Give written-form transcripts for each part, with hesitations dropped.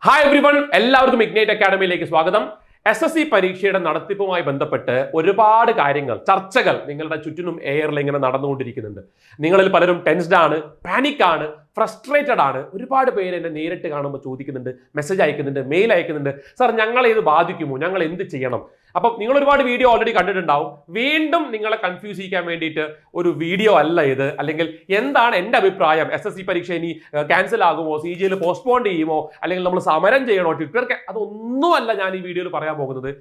Hi everyone, എല്ലാവർക്കും ignite അക്കാഡമിയിലേക്ക് സ്വാഗതം. SSC പരീക്ഷയുടെ നടത്തിപ്പുമായി ബന്ധപ്പെട്ട് ഒരുപാട് കാര്യങ്ങൾ, ചർച്ചകൾ നിങ്ങളുടെ ചുറ്റിനും എയറിൽ ഇങ്ങനെ നടന്നുകൊണ്ടിരിക്കുന്നുണ്ട്. നിങ്ങളിൽ പലരും ടെൻസ്ഡ് ആണ്, പാനിക് ആണ്, ഫ്രസ്ട്രേറ്റഡ് ആണ്. ഒരുപാട് പേര് എന്നെ നേരിട്ട് കാണുമ്പോൾ ചോദിക്കുന്നുണ്ട്, മെസ്സേജ് അയക്കുന്നുണ്ട്, മെയിൽ അയക്കുന്നുണ്ട്, സാർ ഞങ്ങളെ ഇത് ബാധിക്കുമോ, ഞങ്ങൾ എന്ത് ചെയ്യണം? അപ്പം നിങ്ങൾ ഒരുപാട് വീഡിയോ ഓൾറെഡി കണ്ടിട്ടുണ്ടാവും. വീണ്ടും നിങ്ങളെ കൺഫ്യൂസ് ചെയ്യിക്കാൻ വേണ്ടിയിട്ട് ഒരു വീഡിയോ അല്ല ഇത്. അല്ലെങ്കിൽ എന്താണ് എൻ്റെ അഭിപ്രായം, SSC പരീക്ഷ ഇനി ക്യാൻസൽ ആകുമോ, CGL പോസ്റ്റ്പോൺ ചെയ്യുമോ, അല്ലെങ്കിൽ നമ്മൾ സമരം ചെയ്യണോ, ട്വിറ്റർ, അതൊന്നുമല്ല ഞാൻ ഈ വീഡിയോയിൽ പറയാൻ പോകുന്നത്.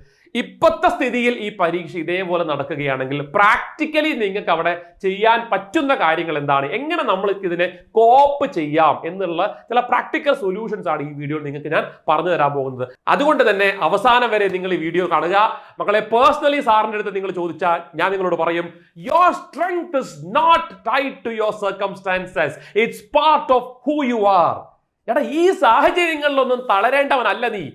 ഇപ്പോഴത്തെ സ്ഥിതിയിൽ ഈ പരീക്ഷ ഇതേപോലെ നടക്കുകയാണെങ്കിൽ പ്രാക്ടിക്കലി നിങ്ങൾക്ക് അവിടെ ചെയ്യാൻ പറ്റുന്ന കാര്യങ്ങൾ എന്താണ്, എങ്ങനെ നമ്മൾക്ക് ഇതിനെ കോപ്പ് ചെയ്യാം എന്നുള്ള ചില പ്രാക്ടിക്കൽ സൊല്യൂഷൻസ് ആണ് ഈ വീഡിയോയിൽ നിങ്ങൾക്ക് ഞാൻ പറഞ്ഞു തരാൻ പോകുന്നത്. അതുകൊണ്ട് തന്നെ അവസാനം വരെ നിങ്ങൾ ഈ വീഡിയോ കാണുക. മക്കളെ, പേഴ്സണലി സാറിന്റെ അടുത്ത് നിങ്ങൾ ചോദിച്ചാൽ ഞാൻ നിങ്ങളോട് പറയും, your strength is not tied to your circumstances, it's part of who you are. എടാ, ഈ സാഹചര്യങ്ങളിലൊന്നും തളരേണ്ടവനല്ല നീ.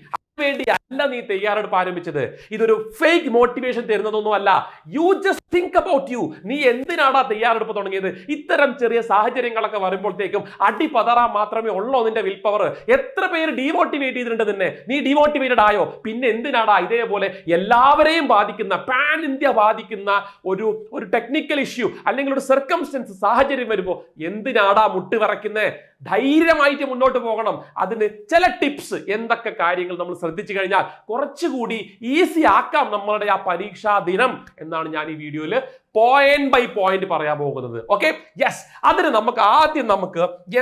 വേണ്ടി അല്ല നീ തയ്യാറെടുപ്പ് ആരംഭിച്ചത്. ഇതൊരു ഫേക്ക് മോട്ടിവേഷൻ തരുന്നതൊന്നും അല്ല. You just think about you. നീ എന്തിനാടാ തയ്യാറെടുപ്പ് തുടങ്ങിയത്? ഇത്തരം ചെറിയ സാഹചര്യങ്ങളൊക്കെ വരുമ്പോഴത്തേക്കും അടിപതറാൻ മാത്രമേ ഉള്ളൂ നിന്റെ വിൽ പവർ. എത്ര പേര് ഡീമോട്ടിവേറ്റ് ചെയ്തിട്ടുണ്ട് നിന്നെ? നീ ഡീമോട്ടിവേറ്റഡ് ആയോ? പിന്നെ എന്തിനാടാ ഇതേപോലെ എല്ലാവരെയും ബാധിക്കുന്ന, പാൻ ഇന്ത്യ ബാധിക്കുന്ന ഒരു ടെക്നിക്കൽ ഇഷ്യൂ അല്ലെങ്കിൽ ഒരു സർക്കംസ്റ്റൻസ് സാഹചര്യം വരുമ്പോൾ എന്തിനാടാ മുട്ട് വിറയ്ക്കുന്നേ? ധൈര്യമായിട്ട് മുന്നോട്ട് പോകണം. അതിന് ചില ടിപ്സ്, എന്തൊക്കെ കാര്യങ്ങൾ നമ്മൾ ശ്രദ്ധിച്ചു കഴിഞ്ഞാൽ കുറച്ചുകൂടി ഈസി ആക്കാം നമ്മളുടെ ആ പരീക്ഷാ ദിനം എന്നാണ് ഞാൻ ഈ വീഡിയോയിൽ പോയിന്റ് ബൈ പോയിന്റ് പറയാൻ പോകുന്നത്. Okay, yes. അതിന് ആദ്യം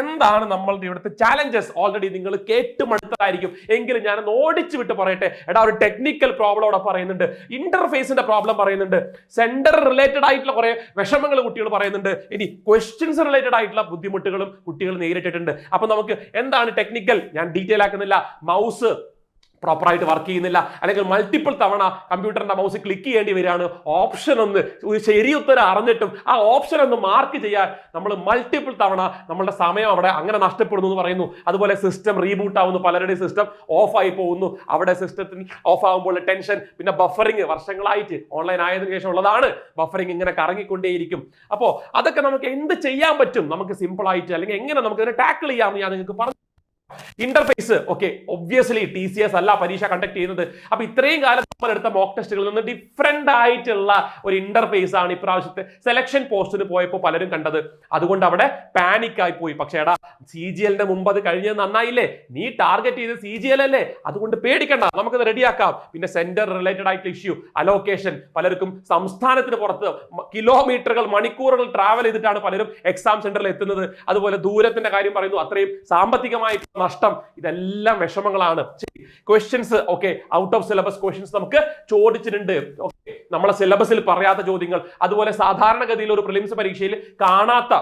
എന്താണ് നമ്മളുടെ ഇവിടുത്തെ ചാലഞ്ചസ് ഓൾറെഡി നിങ്ങൾ കേട്ടുമടുത്തതായിരിക്കും. എങ്കിലും ഞാൻ ഓടിച്ചു വിട്ട് പറയട്ടെ. എടാ, ഒരു ടെക്നിക്കൽ പ്രോബ്ലം അവിടെ പറയുന്നുണ്ട്, ഇന്റർഫേസിന്റെ പ്രോബ്ലം പറയുന്നുണ്ട്, സെന്റർ റിലേറ്റഡ് ആയിട്ടുള്ള കുറെ വിഷമങ്ങൾ കുട്ടികൾ പറയുന്നുണ്ട്, ഇനി ക്വസ്റ്റ്യൻസ് റിലേറ്റഡ് ആയിട്ടുള്ള ബുദ്ധിമുട്ടുകളും കുട്ടികൾ നേരിട്ടിട്ടുണ്ട്. അപ്പൊ നമുക്ക് എന്താണ് ടെക്നിക്കൽ, ഞാൻ ഡീറ്റെയിൽ ആക്കുന്നില്ല. മൗസ് പ്രോപ്പറായിട്ട് വർക്ക് ചെയ്യുന്നില്ല, അല്ലെങ്കിൽ മൾട്ടിപ്പിൾ തവണ കമ്പ്യൂട്ടറിന്റെ മൗസ് ക്ലിക്ക് ചെയ്യേണ്ടി വരികയാണ്. ഓപ്ഷൻ ഒന്ന് ശരി ഉത്തരം അറിഞ്ഞിട്ടും ആ ഓപ്ഷൻ ഒന്ന് മാർക്ക് ചെയ്യാൻ നമ്മൾ മൾട്ടിപ്പിൾ തവണ നമ്മളുടെ സമയം അവിടെ അങ്ങനെ നഷ്ടപ്പെടുന്നു എന്ന് പറയുന്നു. അതുപോലെ സിസ്റ്റം റീബൂട്ട് ആവുന്നു, പലരുടെയും സിസ്റ്റം ഓഫ് ആയി പോകുന്നു. അവിടെ സിസ്റ്റത്തിന് ഓഫ് ആകുമ്പോൾ ടെൻഷൻ, പിന്നെ ബഫറിങ് വർഷങ്ങളായിട്ട് ഓൺലൈൻ ആയതിനു ശേഷം ഉള്ളതാണ്. ബഫറിങ് ഇങ്ങനെ കറങ്ങിക്കൊണ്ടേയിരിക്കും. അപ്പോൾ അതൊക്കെ നമുക്ക് എന്ത് ചെയ്യാൻ പറ്റും, നമുക്ക് സിമ്പിൾ ആയിട്ട്, അല്ലെങ്കിൽ എങ്ങനെ നമുക്ക് ഇതിനെ ടാക്കിൾ ചെയ്യാമെന്ന് ഞാൻ നിങ്ങൾക്ക് പറഞ്ഞു. ഇന്റർഫേസ്, ഓക്കെ, ഒബ്വിയസ്ലി TCS അല്ല പരീക്ഷ കണ്ടക്ട് ചെയ്യുന്നത്. അപ്പൊ ഇത്രയും കാലം നമ്മൾ എടുത്ത മോക്ക് ടെസ്റ്റുകളിൽ നിന്ന് ഡിഫറെന്റ് ആയിട്ടുള്ള ഒരു ഇന്റർഫേസ് ആണ് ഇപ്രാവശ്യത്തെ സെലക്ഷൻ പോസ്റ്റിന് പോയപ്പോൾ പലരും കണ്ടത്. അതുകൊണ്ട് അവിടെ പാനിക് ആയി പോയി. പക്ഷേ എടാ, CGL മുമ്പ് അത് കഴിഞ്ഞത് നന്നായില്ലേ? നീ ടാർഗറ്റ് ചെയ്ത് CGL അല്ലേ? അതുകൊണ്ട് പേടിക്കണ്ട, നമുക്കത് റെഡിയാക്കാം. പിന്നെ സെന്റർ റിലേറ്റഡ് ആയിട്ടുള്ള ഇഷ്യൂ, അലോക്കേഷൻ, പലർക്കും സംസ്ഥാനത്തിന് പുറത്ത് കിലോമീറ്ററുകൾ, മണിക്കൂറുകൾ ട്രാവൽ ചെയ്തിട്ടാണ് പലരും എക്സാം സെന്ററിൽ എത്തുന്നത്. അതുപോലെ ദൂരത്തിന്റെ കാര്യം പറയുന്നു, അത്രയും സാമ്പത്തികമായിട്ട് നഷ്ടം, ഇതെല്ലാം വിഷമങ്ങളാണ്. Questions, okay, out of syllabus questions നമുക്ക് ചോദിച്ചിട്ടുണ്ട്. ഓക്കെ, നമ്മളെ സിലബസിൽ പറയാത്ത ചോദ്യങ്ങൾ, അതുപോലെ സാധാരണഗതിയിൽ ഒരു പ്രിലിംസ് പരീക്ഷയിൽ കാണാത്ത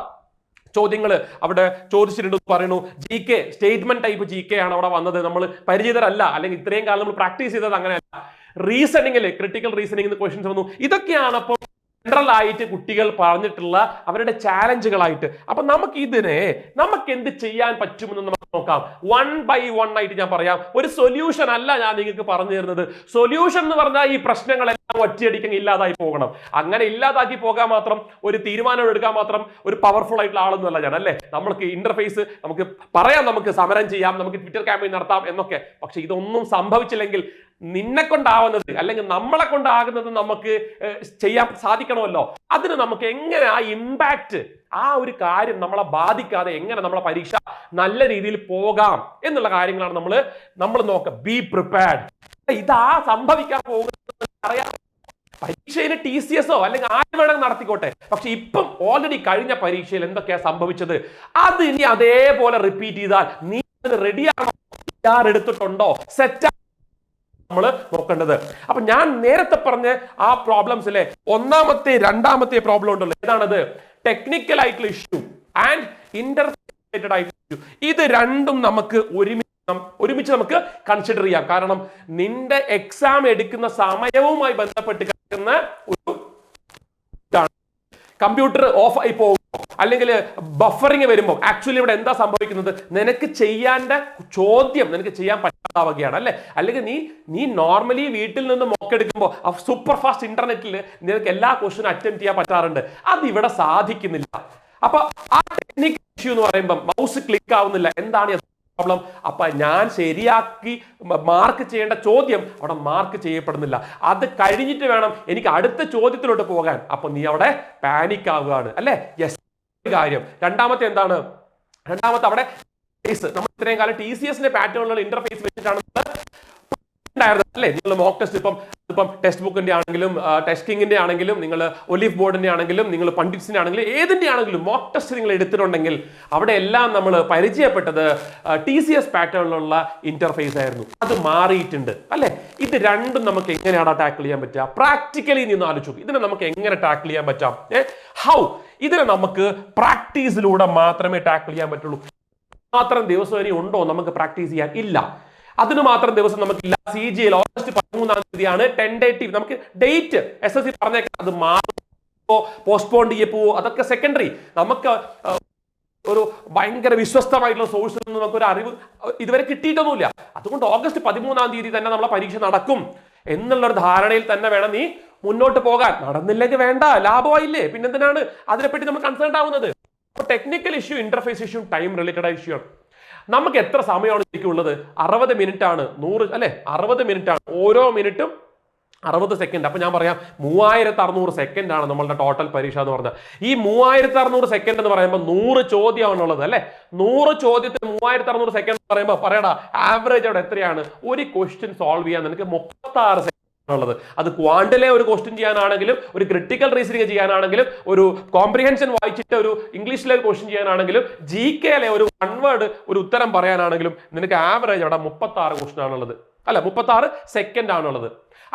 ചോദ്യങ്ങൾ അവിടെ ചോദിച്ചിട്ടുണ്ട് പറയുന്നു. GK സ്റ്റേറ്റ്മെന്റ് ടൈപ്പ് GK ആണ് അവിടെ വന്നത്. നമ്മൾ പരിചിതരല്ല, അല്ലെങ്കിൽ ഇത്രയും കാലം നമ്മൾ പ്രാക്ടീസ് ചെയ്തത് അങ്ങനെയല്ല. റീസണിങ്ങിൽ ക്രിട്ടിക്കൽ റീസണിംഗ് ക്വസ്റ്റ്യൻസ് വന്നു. ഇതൊക്കെയാണ് അപ്പോൾ ജനറൽ ആയിട്ട് കുട്ടികൾ പറഞ്ഞിട്ടുള്ള അവരുടെ ചാലഞ്ചുകളായിട്ട്. അപ്പൊ നമുക്ക് എന്ത് ചെയ്യാൻ പറ്റുമെന്ന് നമുക്ക് നോക്കാം. വൺ ബൈ വൺ ആയിട്ട് ഞാൻ പറയാം. ഒരു സൊല്യൂഷൻ അല്ല ഞാൻ നിങ്ങൾക്ക് പറഞ്ഞു തരുന്നത്. സൊല്യൂഷൻ എന്ന് പറഞ്ഞാൽ ഈ പ്രശ്നങ്ങളെല്ലാം ഒറ്റയടിക്ക് ഇല്ലാതായി പോകണം. അങ്ങനെ ഇല്ലാതാക്കി പോകാൻ മാത്രം, ഒരു തീരുമാനം എടുക്കാൻ മാത്രം ഒരു പവർഫുൾ ആയിട്ടുള്ള ആളൊന്നുമല്ല ഞാൻ, അല്ലേ? നമ്മൾക്ക് ഇന്റർഫേസ് നമുക്ക് പറയാം, നമുക്ക് സമരം ചെയ്യാം, നമുക്ക് ട്വിറ്റർ ക്യാമ്പയിൻ നടത്താം എന്നൊക്കെ. പക്ഷെ ഇതൊന്നും സംഭവിച്ചില്ലെങ്കിൽ നിന്നെ കൊണ്ടാവുന്നത്, അല്ലെങ്കിൽ നമ്മളെ കൊണ്ടാകുന്നത് നമുക്ക് ചെയ്യാൻ സാധിക്കണമല്ലോ. അതിന് നമുക്ക് എങ്ങനെ ആ ഇമ്പാക്ട്, ആ ഒരു കാര്യം നമ്മളെ ബാധിക്കാതെ എങ്ങനെ നമ്മളെ പരീക്ഷ നല്ല രീതിയിൽ പോകാം എന്നുള്ള കാര്യങ്ങളാണ് നമ്മൾ നോക്കുക. Be prepared. ഇതാ സംഭവിക്കാൻ പോകുന്നത് അറിയാം. പരീക്ഷയിൽ TCS അല്ലെങ്കിൽ ആര് വേണമെങ്കിൽ നടത്തിക്കോട്ടെ. പക്ഷെ ഇപ്പം ഓൾറെഡി കഴിഞ്ഞ പരീക്ഷയിൽ എന്തൊക്കെയാ സംഭവിച്ചത്, അത് ഇനി അതേപോലെ റിപ്പീറ്റ് ചെയ്താൽ നീ റെഡിയാണോ, എടുത്തിട്ടുണ്ടോ, സെറ്റ് നമ്മൾ നോക്കേണ്ടത്. അപ്പൊ ഞാൻ നേരത്തെ പറഞ്ഞ ആ പ്രോബ്ലംസിലെ ഒന്നാമത്തെ രണ്ടാമത്തെ പ്രോബ്ലം ഉണ്ടല്ലോ, ഏതാണത്? ടെക്നിക്കൽ ആയിട്ടുള്ള ഇഷ്യൂ ആൻഡ് ഇന്റർഫേസ് ആയിട്ടുള്ള ഇഷ്യൂ. ഇത് രണ്ടും നമുക്ക് ഒരുമിച്ച് നമുക്ക് കൺസിഡർ ചെയ്യാം. കാരണം നിന്റെ എക്സാം എടുക്കുന്ന സമയവുമായി ബന്ധപ്പെട്ട് കിടക്കുന്ന ഒരു കമ്പ്യൂട്ടർ ഓഫ് ആയി പോകും, അല്ലെങ്കിൽ ബഫറിങ് വരുമ്പോൾ ആക്ച്വലി ഇവിടെ എന്താ സംഭവിക്കുന്നത്, നിനക്ക് ചെയ്യാണ്ട ചോദ്യം നിനക്ക് ചെയ്യാൻ പറ്റാതാവുകയാണ്, അല്ലെ? അല്ലെങ്കിൽ നീ നോർമലി വീട്ടിൽ നിന്ന് മോക്കെടുക്കുമ്പോൾ സൂപ്പർ ഫാസ്റ്റ് ഇന്റർനെറ്റിൽ നിനക്ക് എല്ലാ ക്വസ്റ്റ്യനും അറ്റൻഡ് ചെയ്യാൻ പറ്റാറുണ്ട്. അത് ഇവിടെ സാധിക്കുന്നില്ല. അപ്പൊ ആ ടെക്നിക്കൽ ഇഷ്യൂ എന്ന് പറയുമ്പോൾ മൗസ് ക്ലിക്ക് ആവുന്നില്ല. എന്താണ് പ്രോബ്ലം. അപ്പൊ ഞാൻ ശരിയാക്കി മാർക്ക് ചെയ്യേണ്ട ചോദ്യം അവിടെ മാർക്ക് ചെയ്യപ്പെടുന്നില്ല. അത് കഴിഞ്ഞിട്ട് വേണം എനിക്ക് അടുത്ത ചോദ്യത്തിലോട്ട് പോകാൻ. അപ്പൊ നീ അവിടെ പാനിക് ആവുകയാണ് അല്ലെ? യെസ്, കാര്യം. രണ്ടാമത്തെ എന്താണ്? രണ്ടാമത്തെ അവിടെ നമ്മൾ ഇത്രയും കാലം TCS പാറ്റേണിലുള്ള ഇന്റർഫേസ് വെച്ചിട്ടാണ് അല്ലേ നിങ്ങൾ മോക്ക് ടെസ്റ്റ് ഇപ്പം ടെക്സ്റ്റ് ബുക്കിന്റെ ആണെങ്കിലും ടെസ്റ്റിംഗിന്റെ ആണെങ്കിലും നിങ്ങൾ ഒലിവ് ബോർഡിന്റെ ആണെങ്കിലും നിങ്ങൾ പണ്ഡിറ്റ്സിന്റെ ആണെങ്കിലും ഏതിന്റെ ആണെങ്കിലും മോക്ക് ടെസ്റ്റ് നിങ്ങൾ എടുത്തിട്ടുണ്ടെങ്കിൽ അവിടെ എല്ലാം നമ്മൾ പരിചയപ്പെട്ടത് TCS പാറ്റേണിലുള്ള ഇന്റർഫേസ് ആയിരുന്നു. അത് മാറിയിട്ടുണ്ട് അല്ലെ? ഇത് രണ്ടും നമുക്ക് എങ്ങനെയാണ് ടാക്കിൾ ചെയ്യാൻ പറ്റുക? പ്രാക്ടിക്കലി നിന്ന് ആലോചിച്ചു ഇതിനെ നമുക്ക് എങ്ങനെ ടാക്കിൾ ചെയ്യാൻ പറ്റാം? ഹൗ? ഇതിനെ നമുക്ക് പ്രാക്ടീസിലൂടെ മാത്രമേ ടാക്കിൾ ചെയ്യാൻ പറ്റുള്ളൂ. മാത്രം ദിവസം ഇനി ഉണ്ടോ നമുക്ക് പ്രാക്ടീസ് ചെയ്യാൻ? ഇല്ല. അതിന് മാത്രം ദിവസം നമുക്കില്ല. CGL ഓഗസ്റ്റ് 13-ാം തീയതിയാണ് ടെൻഡേറ്റീവ്. നമുക്ക് ഡേറ്റ് SSC പറഞ്ഞേക്കാം. അത് മാറുമോ പോസ്റ്റ്പോൺ ചെയ്യപ്പോ അതൊക്കെ സെക്കൻഡറി. നമുക്ക് ഒരു ഭയങ്കര വിശ്വസ്തമായിട്ടുള്ള സോഴ്സിൽ നിന്ന് നമുക്കൊരു അറിവ് ഇതുവരെ കിട്ടിയിട്ടൊന്നുമില്ല. അതുകൊണ്ട് ഓഗസ്റ്റ് 13-ാം തീയതി തന്നെ നമ്മളെ പരീക്ഷ നടക്കും എന്നുള്ളൊരു ധാരണയിൽ തന്നെ വേണം നീ മുന്നോട്ട് പോകാൻ. നടന്നില്ലെങ്കിൽ വേണ്ട, ലാഭമായില്ലേ, പിന്നെന്തിനാണ് അതിനെപ്പറ്റി നമ്മൾ കൺസേൺ ആവുന്നത്? Technical issue, interface issue, time related issue ആണ്. നമുക്ക് എത്ര സമയമാണ് ശരിക്കും ഉള്ളത്? 60 മിനിറ്റ് ആണ്. 100 അല്ലെ? 60 മിനിറ്റ് ആണ്. ഓരോ മിനിറ്റും 60 സെക്കൻഡ്. അപ്പൊ ഞാൻ പറയാം 3600 സെക്കൻഡ് ആണ് നമ്മളുടെ ടോട്ടൽ പരീക്ഷ എന്ന് പറഞ്ഞാൽ. ഈ 3600 സെക്കൻഡ് എന്ന് പറയുമ്പോൾ 100 ചോദ്യമാണുള്ളത് അല്ലെ? 100 ചോദ്യത്തിന് 3600 സെക്കൻഡ് എന്ന് പറയുമ്പോൾ പറയടാ ആവറേജ് അവിടെ എത്രയാണ്? ഒരു ക്വസ്റ്റ്യൻ സോൾവ് ചെയ്യാൻ നിനക്ക് 36 സെക്കൻഡ് ഉള്ളത്. അത് ക്വാണ്ടിലെ ഒരു ക്വസ്റ്റ്യൻ ചെയ്യാനാണെങ്കിലും, ഒരു ക്രിട്ടിക്കൽ റീസണിങ് ചെയ്യാനാണെങ്കിലും, ഒരു കോംപ്രിഹെൻഷൻ വായിച്ചിട്ട് ഒരു ഇംഗ്ലീഷിലെ ക്വസ്റ്റ്യൻ ചെയ്യാനാണെങ്കിലും, GK ഒരു 1 വേർഡ് ഒരു ഉത്തരം പറയാനാണെങ്കിലും നിനക്ക് ആവറേജ് അവിടെ 36 ക്വസ്റ്റ്യൻ ആണുള്ളത് അല്ല, 36 സെക്കൻഡ് ആണുള്ളത്.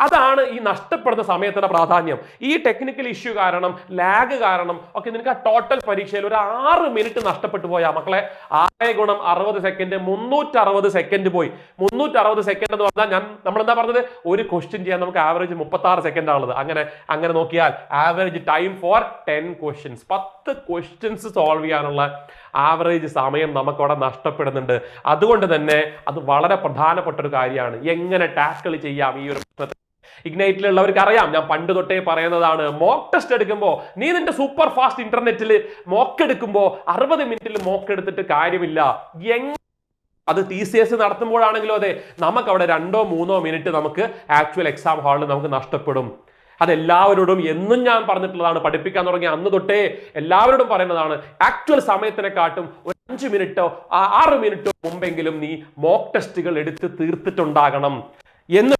അതാണ് ഈ നഷ്ടപ്പെടുന്ന സമയത്തിന്റെ പ്രാധാന്യം. ഈ ടെക്നിക്കൽ ഇഷ്യൂ കാരണം, ലാഗ് കാരണം ഒക്കെ നിനക്ക് ആ ടോട്ടൽ പരീക്ഷയിൽ ഒരു 6 മിനിറ്റ് നഷ്ടപ്പെട്ടു പോയാ മക്കളെ. 6 ഗുണം 60 സെക്കൻഡ് 360 സെക്കൻഡ് പോയി. 360 സെക്കൻഡ് എന്ന് പറഞ്ഞാൽ നമ്മൾ എന്താ പറഞ്ഞത്? ഒരു ക്വസ്റ്റ്യൻ ചെയ്യാൻ നമുക്ക് ആവറേജ് 36 സെക്കൻഡ് ആണുള്ളത്. അങ്ങനെ നോക്കിയാൽ average time for 10 questions, 10 questions solve ചെയ്യാനുള്ള ആവറേജ് സമയം നമുക്കവിടെ നഷ്ടപ്പെടുന്നുണ്ട്. അതുകൊണ്ട് തന്നെ അത് വളരെ പ്രധാനപ്പെട്ട ഒരു കാര്യമാണ്. എങ്ങനെ ടാക്കിൾ ചെയ്യാം ഈ ഒരു പ്രശ്നത്തെ? ഇഗ്നൈറ്റിലുള്ളവർക്ക് അറിയാം, ഞാൻ പണ്ട് തൊട്ടേ പറയുന്നതാണ്, മോക്ക് ടെസ്റ്റ് എടുക്കുമ്പോൾ നീ നിന്റെ സൂപ്പർ ഫാസ്റ്റ് ഇന്റർനെറ്റിൽ മോക്ക് എടുക്കുമ്പോൾ 60 മിനിറ്റിൽ മോക്ക് എടുത്തിട്ട് കാര്യമില്ല. അത് TCS നടത്തുമ്പോഴാണെങ്കിലും അതെ, നമുക്ക് അവിടെ 2-3 മിനിറ്റ് നമുക്ക് ആക്ച്വൽ എക്സാം ഹാളിൽ നമുക്ക് നഷ്ടപ്പെടും. അതെല്ലാവരോടും എന്നും ഞാൻ പറഞ്ഞിട്ടുള്ളതാണ്. പഠിപ്പിക്കാൻ തുടങ്ങിയ അന്ന് തൊട്ടേ എല്ലാവരോടും പറയുന്നതാണ്. ആക്ച്വൽ സമയത്തിനെക്കാട്ടും ഒരു 5 മിനിറ്റോ 6 മിനിറ്റോ മുമ്പെങ്കിലും നീ മോക്ക് ടെസ്റ്റുകൾ എടുത്ത് തീർത്തിട്ടുണ്ടാകണം എന്ന്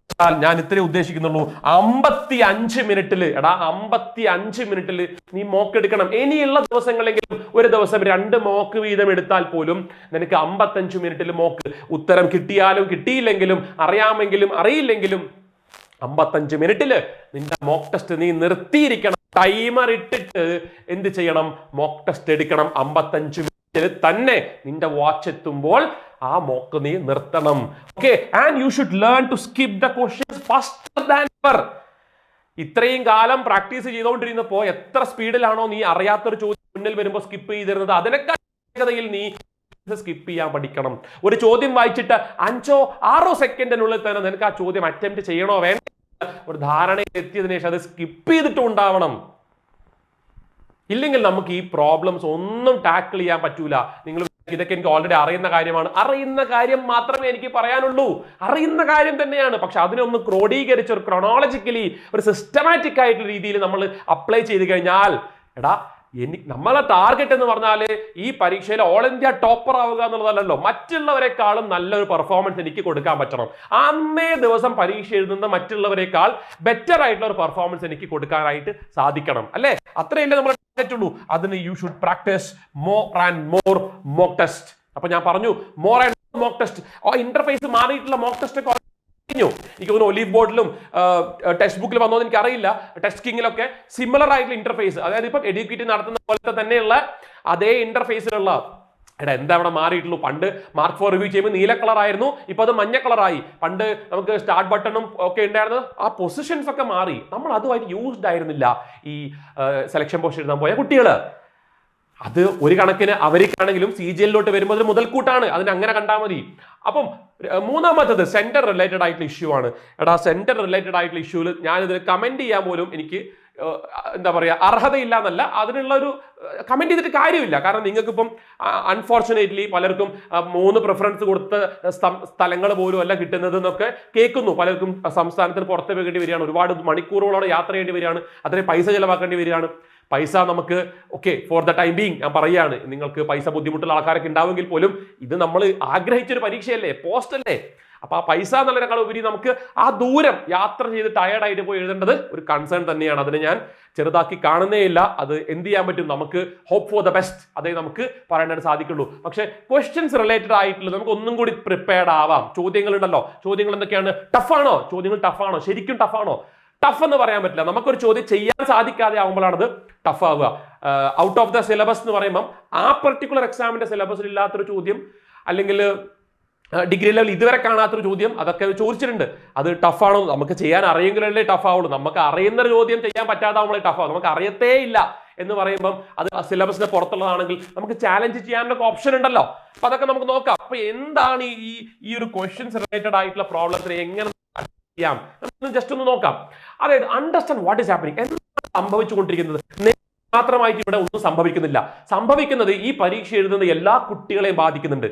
ഞാൻ ഇത്രേ ഉദ്ദേശിക്കുന്നുള്ളൂ. 55 മിനിറ്റിൽ 55 മിനിറ്റിൽ നീ മോക്ക് എടുക്കണം. ഇനിയുള്ള ദിവസങ്ങളെങ്കിലും ഒരു ദിവസം 2 മോക്ക് വീതം എടുത്താൽ പോലും നിനക്ക് 55 മിനിറ്റിൽ മോക്ക് ഉത്തരം കിട്ടിയാലും കിട്ടിയില്ലെങ്കിലും, അറിയാമെങ്കിലും അറിയില്ലെങ്കിലും 55 മിനിറ്റില് നിന്റെ മോക്ക് ടെസ്റ്റ് നീ നിർത്തിയിരിക്കണം. ടൈമർ ഇട്ടിട്ട് എന്ത് ചെയ്യണം? മോക്ക് ടെസ്റ്റ് എടുക്കണം. 55 മിനിറ്റിൽ തന്നെ നിന്റെ വാച്ച് എത്തുമ്പോൾ ആ മോക്ക് നീ നിർത്തണം. Okay, and you should learn to skip the questions faster than ever. ഇത്രയും കാലം പ്രാക്ടീസ് ചെയ്തുകൊണ്ടിരുന്നപ്പോ എത്ര സ്പീഡിലാണോ നീ അറിയാത്തൊരു ചോദ്യം മുന്നിൽ വരുമ്പോൾ സ്കിപ്പ് ചെയ്തിരുന്നത്, അതിനേക്കാൾ വേഗതയിൽ നീ സ്കിപ്പ് ചെയ്യാൻ പഠിക്കണം. ഒരു ചോദ്യം വായിച്ചിട്ട് 5-6 സെക്കൻഡിനുള്ളിൽ തന്നെ നിനക്ക് ആ ചോദ്യം അറ്റംപ്റ്റ് ചെയ്യണോ വേണ്ട ഒരു ധാരണയിൽ എത്തിയതിനു ശേഷം അത് സ്കിപ്പ് ചെയ്തിട്ടും ഉണ്ടാവണം. ഇല്ലെങ്കിൽ നമുക്ക് ഈ പ്രോബ്ലംസ് ഒന്നും ടാക്കിൾ ചെയ്യാൻ പറ്റൂല. നിങ്ങൾ ഇതൊക്കെ എനിക്ക് ഓൾറെഡി അറിയുന്ന കാര്യമാണ്, അറിയുന്ന കാര്യം മാത്രമേ എനിക്ക് പറയാനുള്ളൂ, അറിയുന്ന കാര്യം തന്നെയാണ്. പക്ഷെ അതിനൊന്ന് ക്രോഡീകരിച്ച് ഒരു ക്രോണോളജിക്കലി ഒരു സിസ്റ്റമാറ്റിക് ആയിട്ടുള്ള രീതിയിൽ നമ്മൾ അപ്ലൈ ചെയ്ത് കഴിഞ്ഞാൽ നമ്മളെ ടാർഗറ്റ് എന്ന് പറഞ്ഞാൽ ഈ പരീക്ഷയിൽ ഓൾ ഇന്ത്യ ടോപ്പർ ആവുക എന്നുള്ളതല്ലല്ലോ. മറ്റുള്ളവരെക്കാളും നല്ലൊരു പെർഫോമൻസ് എനിക്ക് കൊടുക്കാൻ പറ്റണം. അന്നേ ദിവസം പരീക്ഷ എഴുതുന്ന മറ്റുള്ളവരെക്കാൾ ബെറ്റർ ആയിട്ടുള്ള ഒരു പെർഫോമൻസ് എനിക്ക് കൊടുക്കാനായിട്ട് സാധിക്കണം അല്ലേ? അത്രയല്ലേ നമ്മൾ ടാർഗറ്റ് ഉള്ളൂ. അതിന് you should practice more and more mock test. അപ്പൊ ഞാൻ പറഞ്ഞു more and more mock test. ആ ഇന്റർഫേസ് മാറിയിട്ടുള്ള മോക്ക് ടെസ്റ്റ് ഒക്കെ എനിക്ക് തോന്നുന്നു ഒലീവ് ബോർഡിലും ടെക്സ്റ്റ് ബുക്കിൽ വന്നോന്ന് എനിക്ക് അറിയില്ല. ടെസ്റ്റ് കിങ്ങിലൊക്കെ സിമിലർ ആയിട്ടുള്ള ഇന്റർഫേസ്, അതായത് ഇപ്പം എഡ്യൂക്കേറ്റ് നടത്തുന്ന പോലത്തെ തന്നെയുള്ള അതേ ഇന്റർഫേസിലുള്ള എന്താ അവിടെ മാറിയിട്ടുള്ളൂ. പണ്ട് മാർക്ക് ഫോർ റിവ്യൂ ചെയ്യുമ്പോൾ നീല കളർ ആയിരുന്നു, ഇപ്പൊ അത് മഞ്ഞ കളറായി. പണ്ട് നമുക്ക് സ്റ്റാർട്ട് ബട്ടണും ഒക്കെ ഉണ്ടായിരുന്നത്, ആ പൊസിഷൻസ് ഒക്കെ മാറി. നമ്മൾ അതുമായിട്ട് യൂസ്ഡ് ആയിരുന്നില്ല ഈ സെലക്ഷൻ പോസ്റ്റ് എഴുതാൻ പോയ കുട്ടികള്. അത് ഒരു കണക്കിന് അവർക്കാണെങ്കിലും CGL വരുമ്പോൾ അത് മുതൽക്കൂട്ടാണ്, അതിന് അങ്ങനെ കണ്ടാൽ മതി. അപ്പം മൂന്നാമത്തത് സെന്റർ റിലേറ്റഡ് ആയിട്ടുള്ള ഇഷ്യൂ ആണ്. സെന്റർ റിലേറ്റഡ് ആയിട്ടുള്ള ഇഷ്യൂവിൽ ഞാനിതിൽ കമന്റ് ചെയ്യാൻ പോലും എനിക്ക് എന്താ പറയുക, അർഹതയില്ല എന്നല്ല, അതിനുള്ള ഒരു കമന്റ് ചെയ്തിട്ട് കാര്യമില്ല. കാരണം നിങ്ങൾക്കിപ്പം അൺഫോർച്ചുനേറ്റ്ലി പലർക്കും 3 പ്രിഫറൻസ് കൊടുത്ത സ്ഥലങ്ങൾ പോലും അല്ല കിട്ടുന്നത് എന്നൊക്കെ കേൾക്കുന്നു. പലർക്കും സംസ്ഥാനത്തിന് പുറത്ത് പോകേണ്ടി വരികയാണ്, ഒരുപാട് മണിക്കൂറുകളോടെ യാത്ര ചെയ്യേണ്ടി വരികയാണ്, അത്രയും പൈസ ചെലവാക്കേണ്ടി വരികയാണ്. പൈസ നമുക്ക് okay for the time being ഞാൻ പറയുകയാണ്, നിങ്ങൾക്ക് പൈസ ബുദ്ധിമുട്ടുള്ള ആൾക്കാരൊക്കെ ഉണ്ടാവുമെങ്കിൽ പോലും ഇത് നമ്മൾ ആഗ്രഹിച്ചൊരു പരീക്ഷയല്ലേ, പോസ്റ്റ് അല്ലേ. അപ്പൊ ആ പൈസ എന്നുള്ളതിനേക്കാൾ ഉപരി നമുക്ക് ആ ദൂരം യാത്ര ചെയ്ത് ടയർഡായിട്ട് പോയി എഴുതേണ്ടത് ഒരു കൺസേൺ തന്നെയാണ്. അതിനെ ഞാൻ ചെറുതാക്കി കാണുന്നേ ഇല്ല. അത് എന്ത് ചെയ്യാൻ പറ്റും, നമുക്ക് ഹോപ്പ് ഫോർ ദ ബെസ്റ്റ് അതേ നമുക്ക് പറയാനായിട്ട് സാധിക്കുള്ളൂ. പക്ഷേ ക്വസ്റ്റ്യൻസ് റിലേറ്റഡ് ആയിട്ടുള്ളത് നമുക്ക് ഒന്നും കൂടി പ്രിപ്പയർഡ് ആവാം. ചോദ്യങ്ങൾ ഉണ്ടല്ലോ, ചോദ്യങ്ങൾ എന്തൊക്കെയാണ്, ടഫാണോ, ചോദ്യങ്ങൾ ടഫാണോ, ശരിക്കും ടഫാണോ? ടഫ് എന്ന് പറയാൻ പറ്റില്ല. നമുക്കൊരു ചോദ്യം ചെയ്യാൻ സാധിക്കാതെ ആകുമ്പോഴാണ് അത് ടഫ് ആവുക. ഔട്ട് ഓഫ് ദ സിലബസ് എന്ന് പറയുമ്പം ആ പെർട്ടിക്കുലർ എക്സാമിന്റെ സിലബസിൽ ഇല്ലാത്തൊരു ചോദ്യം, അല്ലെങ്കിൽ ഡിഗ്രി ലെവൽ ഇതുവരെ കാണാത്തൊരു ചോദ്യം, അതൊക്കെ ചോദിച്ചിട്ടുണ്ട്. അത് ടഫാണോ, നമുക്ക് ചെയ്യാൻ അറിയെങ്കിലല്ലേ ടഫ് ആവുള്ളൂ. നമുക്ക് അറിയുന്നൊരു ചോദ്യം ചെയ്യാൻ പറ്റാതാവുമ്പോഴേ ടഫ് ആവും. നമുക്ക് അറിയത്തേ ഇല്ല എന്ന് പറയുമ്പം അത് സിലബസിന് പുറത്തുള്ളതാണെങ്കിൽ നമുക്ക് ചാലഞ്ച് ചെയ്യാനുള്ള ഓപ്ഷൻ ഉണ്ടല്ലോ. അപ്പൊ അതൊക്കെ നമുക്ക് നോക്കാം. അപ്പൊ എന്താണ് ഈ ഒരു ക്വസ്റ്റ്യൻസ് റിലേറ്റഡ് ആയിട്ടുള്ള പ്രോബ്ലത്തിന് എങ്ങനെ ചെയ്യാം ജസ്റ്റ് ഒന്ന് നോക്കാം. അതായത് അണ്ടർസ്റ്റാൻഡ് വാട്ട് ഈസ് ഹാപ്പനിങ്, എന്താണ് സംഭവിച്ചുകൊണ്ടിരിക്കുന്നത്. മാത്രമായിട്ട് ഇവിടെ ഒന്നും സംഭവിക്കുന്നില്ല. സംഭവിക്കുന്നത് ഈ പരീക്ഷ എഴുതുന്ന എല്ലാ കുട്ടികളെയും ബാധിക്കുന്നുണ്ട്.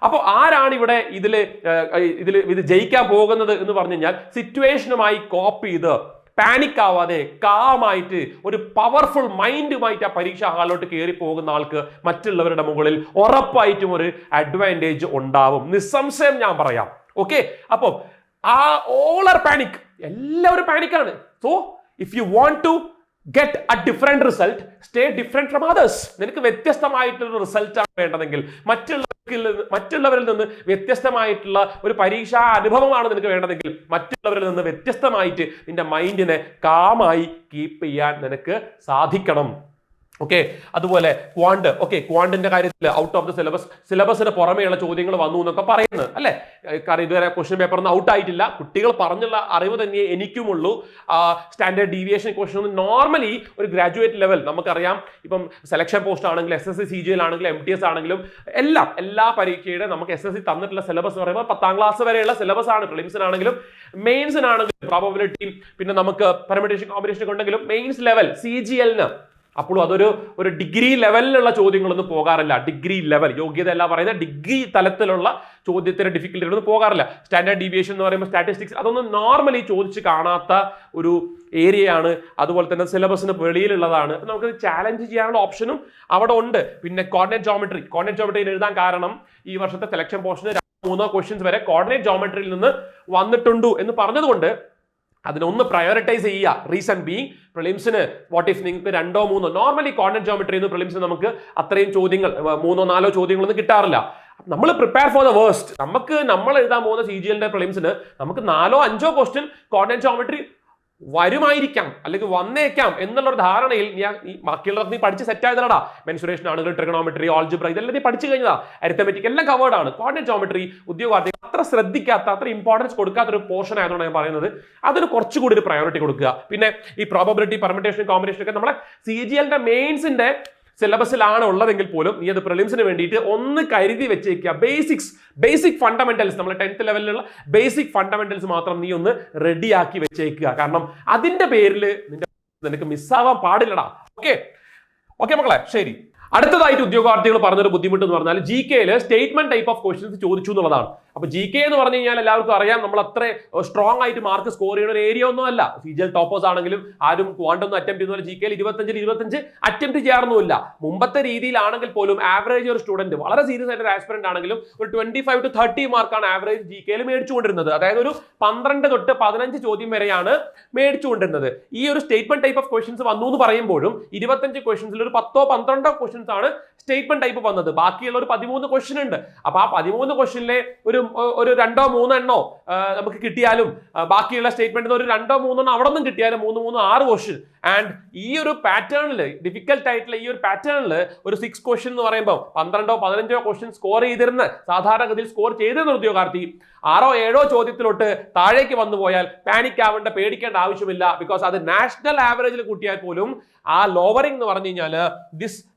അപ്പോൾ ആരാണ് ഇവിടെ ഇത് ജയിക്കാൻ പോകുന്നത് എന്ന് പറഞ്ഞു കഴിഞ്ഞാൽ, സിറ്റുവേഷനുമായി കോപ്പ് ചെയ്ത് പാനിക് ആവാതെ കാമായിട്ട് ഒരു പവർഫുൾ മൈൻഡുമായിട്ട് ആ പരീക്ഷാ ഹാളിലോട്ട് കയറി പോകുന്ന ആൾക്ക് മറ്റുള്ളവരുടെ മുകളിൽ ഉറപ്പായിട്ടും ഒരു അഡ്വാൻറ്റേജ് ഉണ്ടാവും, നിസ്സംശയം ഞാൻ പറയാം. ഓക്കെ, അപ്പോൾ all are panic, എല്ലാവരും പാനിക്കാണ്. So if you want to get a different result, stay different from others. നിനക്ക് വ്യത്യസ്തമായിട്ടുള്ള റിസൾട്ടാണ് വേണ്ടതെങ്കിൽ, മറ്റുള്ളവരിൽ നിന്ന് വ്യത്യസ്തമായിട്ടുള്ള ഒരു പരീക്ഷാ അനുഭവമാണ് നിനക്ക് വേണ്ടതെങ്കിൽ, മറ്റുള്ളവരിൽ നിന്ന് വ്യത്യസ്തമായിട്ട് നിന്റെ മൈൻഡിനെ കാമായി കീപ്പ് ചെയ്യാൻ നിനക്ക് സാധിക്കണം. ഓക്കെ, അതുപോലെ ക്വാണ്ടിന്റെ കാര്യത്തിൽ ഔട്ട് ഓഫ് ദ സിലബസിന് പുറമെയുള്ള ചോദ്യങ്ങൾ വന്നു എന്നൊക്കെ പറയുന്നത് അല്ലെ. കാരണം ഇതുവരെ ക്വസ്റ്റ്യൻ പേപ്പറിൽ നിന്ന് ഔട്ട് ആയിട്ടില്ല. കുട്ടികൾ പറഞ്ഞുള്ള അറിവ് തന്നെ എനിക്കുമുള്ളൂ. സ്റ്റാൻഡേർഡ് ഡീവിയേഷൻ ക്വസ്റ്റ്യൻ നോർമലി ഒരു ഗ്രാജുവേറ്റ് ലെവൽ നമുക്കറിയാം. ഇപ്പം സെലക്ഷൻ പോസ്റ്റ് ആണെങ്കിലും SSC CGL ആണെങ്കിലും MTS ആണെങ്കിലും എല്ലാ പരീക്ഷയുടെ നമുക്ക് SSC തന്നിട്ടുള്ള സിലബസ് എന്ന് പറയുമ്പോൾ 10ാം ക്ലാസ് വരെയുള്ള സിലബസ് ആണ്. പ്രിലിംസിനാണെങ്കിലും മെയിൻസിനാണെങ്കിലും പ്രോബബിലിറ്റിയും പിന്നെ നമുക്ക് പെർമിറ്റേഷൻ കോമ്പിനേഷൻ ഉണ്ടെങ്കിലും മെയിൻസ് ലെവൽ CGLന് അപ്പോൾ അതൊരു ഡിഗ്രി ലെവലിലുള്ള ചോദ്യങ്ങളൊന്നും പോകാറില്ല. ഡിഗ്രി ലെവൽ യോഗ്യത അല്ല പറയുന്നത്, ഡിഗ്രി തലത്തിലുള്ള ചോദ്യത്തിന്റെ ഡിഫിക്കൽറ്റികളൊന്നും പോകാറില്ല. സ്റ്റാൻഡേർഡ് ഡീവിയേഷൻ എന്ന് പറയുമ്പോൾ സ്റ്റാറ്റിസ്റ്റിക്സ് അതൊന്നും നോർമലി ചോദിച്ച് കാണാത്ത ഒരു ഏരിയയാണ്. അതുപോലെ തന്നെ സിലബസിന് വെളിയിലുള്ളതാണ്. നമുക്ക് ചാലഞ്ച് ചെയ്യാനുള്ള ഓപ്ഷനും അവിടെ ഉണ്ട്. പിന്നെ കോർഡിനേറ്റ് ജോമെട്രി എഴുതാൻ കാരണം ഈ വർഷത്തെ സെലക്ഷൻ പോർഷന് 3 ക്വസ്റ്റ്യൻസ് വരെ കോർഡിനേറ്റ് ജോമെട്രിയിൽ നിന്ന് വന്നിട്ടുണ്ട് എന്ന് പറഞ്ഞതുകൊണ്ട് അതിനൊന്ന് പ്രയോറിറ്റൈസ് ചെയ്യുക. റീസൺ ബീങ് പ്രിലിംസിന് വാട്ട് ഇഫ് നിങ്ങൾക്ക് 2 3 നോർമലി കോർഡിനേറ്റ് ജോമെട്രി പ്രിലിംസിന് നമുക്ക് അത്രയും ചോദ്യങ്ങൾ 3 4 ചോദ്യങ്ങളൊന്നും കിട്ടാറില്ല. നമ്മൾ പ്രിപ്പയർ ഫോർ ദ വേഴ്സ്റ്റ്. നമ്മൾ എഴുതാൻ പോകുന്ന CGLന്റെ പ്രിലിംസിന് നമുക്ക് 4 5 ക്വസ്റ്റ്യൻ കോർഡിനേറ്റ് ജോമെട്രി വരുമായിരിക്കാം അല്ലെങ്കിൽ വന്നേക്കാം എന്നുള്ള ധാരണയിൽ ബാക്കിയുള്ളവർ നീ പഠിച്ച് സെറ്റ് ആയതല്ലടാ. മെൻസുറേഷൻ ആണെങ്കിലും ട്രിഗണോമെട്രി, ആൾജിബ്ര ഇതെല്ലാം നീ പഠിച്ചു കഴിഞ്ഞതാ. അരിത്തമെറ്റിക് എല്ലാം കവേർഡ് ആണ്. കോർഡിനേറ്റ് ജോമെട്രി ഉദ്യോഗാർത്ഥികൾ അത്ര ശ്രദ്ധിക്കാത്ത, അത്ര ഇമ്പോർട്ടൻസ് കൊടുക്കാത്ത ഒരു പോർഷൻ ആയതുകൊണ്ട് ഞാൻ പറയുന്നത് അതിന് കുറച്ചുകൂടി ഒരു പ്രയോറിറ്റി കൊടുക്കുക. പിന്നെ ഈ പ്രോബബിലിറ്റി, പെർമിറ്റേഷൻ, കോമ്പിനേഷൻ ഒക്കെ നമ്മളെ CGLന്റെ മെയിൻസിന്റെ സിലബസിലാണ് ഉള്ളതെങ്കിൽ പോലും നീ അത് പ്രിലിംസിന് വേണ്ടിയിട്ട് ഒന്ന് കരുതി വെച്ചേക്കുക. ബേസിക് ഫണ്ടമെന്റൽസ്, നമ്മൾ 10th ലെവലിലുള്ള ബേസിക് ഫണ്ടമെന്റൽസ് മാത്രം നീ ഒന്ന് റെഡിയാക്കി വെച്ചേക്കുക. കാരണം അതിന്റെ പേരിൽ നിനക്ക് മിസ്സാവാൻ പാടില്ലടാ. ഓക്കെ മക്കളെ, ശരി. അടുത്തതായിട്ട് ഉദ്യോഗാർത്ഥികൾ പറഞ്ഞൊരു ബുദ്ധിമുട്ട് എന്ന് പറഞ്ഞാൽ GK statement type of questions ചോദിച്ചു എന്നുള്ളതാണ്. അപ്പൊ GK എന്ന് പറഞ്ഞു കഴിഞ്ഞാൽ എല്ലാവർക്കും അറിയാം, നമ്മൾ അത്ര സ്ട്രോങ് ആയിട്ട് മാർക്ക് സ്കോർ ചെയ്യുന്ന ഒരു ഏരിയ ഒന്നും അല്ല. CGL ടോപ്പേഴ്സ് ആണെങ്കിലും ആരും ക്വാണ്ടൊന്നും അറ്റംപ്റ്റ് ചെയ്യുന്ന GK 25 അറ്റംപ്റ്റ് ചെയ്യാറൊന്നുമില്ല. മുമ്പത്തെ രീതിയിലാണെങ്കിൽ പോലും ആവറേജ് ഒരു സ്റ്റുഡന്റ് വളരെ സീരിയസ് ആയിട്ട് ആസ്പിറന്റ് ആണെങ്കിലും ഒരു 25 to 30 മാർക്കാണ് ആവറേജ് GK മേടിച്ചുകൊണ്ടിരുന്നത്. അതായത് ഒരു 12 തൊട്ട് 15 ചോദ്യം വരെയാണ് മേടിച്ചുകൊണ്ടിരുന്നത്. ഈ ഒരു സ്റ്റേറ്റ്മെന്റ് ടൈപ്പ് ഓഫ് ക്വസ്റ്റ്യൻസ് വന്നു എന്ന് പറയുമ്പോഴും 25 ക്വസ്റ്റ്യൻസിൽ ഒരു 10 12 ക്വസ്റ്റ്യൻസ് ആണ് സ്റ്റേറ്റ്മെന്റ് ടൈപ്പ് വന്നത്. ബാക്കിയുള്ള ഒരു 13 ക്വസ്റ്റ്യൻ ഉണ്ട്. അപ്പൊ ആ 13 ക്വസ്റ്റ്യനിലെ ഒരു 2 3 എണ്ണോ നമുക്ക് കിട്ടിയാലും, ബാക്കിയുള്ള സ്റ്റേറ്റ്മെന്റ് ഒരു 2 3 എണ്ണോ അവിടെ നിന്നും കിട്ടിയാലും 3 3 6 ക്വസ്റ്റ്യൻ. ആൻഡ് ഈ ഒരു പാറ്റേണിൽ, ഡിഫിക്കൽട്ട് ആയിട്ടുള്ള ഈ ഒരു പാറ്റേണിൽ ഒരു 6 ക്വസ്റ്റ്യൻ എന്ന് പറയുമ്പോൾ 12 15 ക്വസ്റ്റ്യൻ സ്കോർ ചെയ്തിരുന്ന, സാധാരണഗതിയിൽ സ്കോർ ചെയ്തിരുന്ന ഉദ്യോഗാർത്ഥി 6 7 ചോദ്യത്തിലോട്ട് താഴേക്ക് വന്നു പോയാൽ പാനിക് ആവേണ്ട, പേടിക്കേണ്ട ആവശ്യമില്ല. ബിക്കോസ് അത് നാഷണൽ ആവറേജിൽ കൂട്ടിയാൽ പോലും ആ ലോവറിംഗ് എന്ന് പറഞ്ഞു കഴിഞ്ഞാൽ